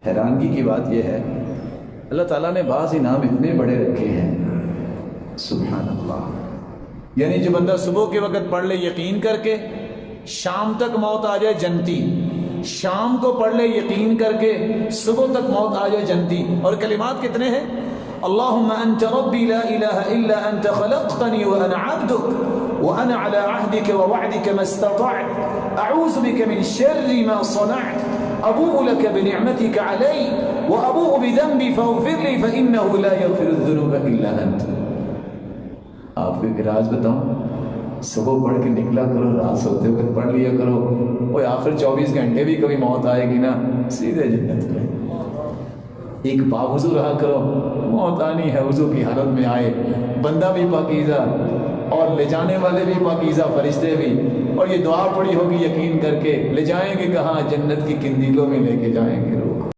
حیرانگی کی بات یہ ہے اللہ تعالیٰ نے بعض انعام اتنے بڑے رکھے ہیں، سبحان اللہ. یعنی جو بندہ صبح کے وقت پڑھ لے یقین کر کے، شام تک موت آ جائے جنتی، شام کو پڑھ لے یقین کر کے، صبح تک موت آ جائے جنتی. اور کلمات کتنے ہیں؟ اللہم انت ربی لا الہ الا انت خلقتنی وانا عبدک وانا علی عہدک ووعدک ما استطعت اعوذ بک من شر ما صنعت ابوء لک بنعمتک علی وابوء بذنبی فاغفر لی فانہ لا یغفر الذنوب الا انت. آپ کو ایک راز بتاؤں، صبح پڑھ کے نکلا کرو، رات سوتے وقت پڑھ لیا کرو، وہ آخر 24 گھنٹے بھی کبھی موت آئے گی نا، سیدھے جنت میں. ایک باوضو رہا کرو، موت آنی ہے وضو کی حالت میں آئے، بندہ بھی پاکیزہ اور لے جانے والے بھی پاکیزہ، فرشتے بھی. اور یہ دعا پڑی ہوگی یقین کر کے، لے جائیں گے کہاں؟ جنت کی کندیلوں میں لے کے جائیں گے.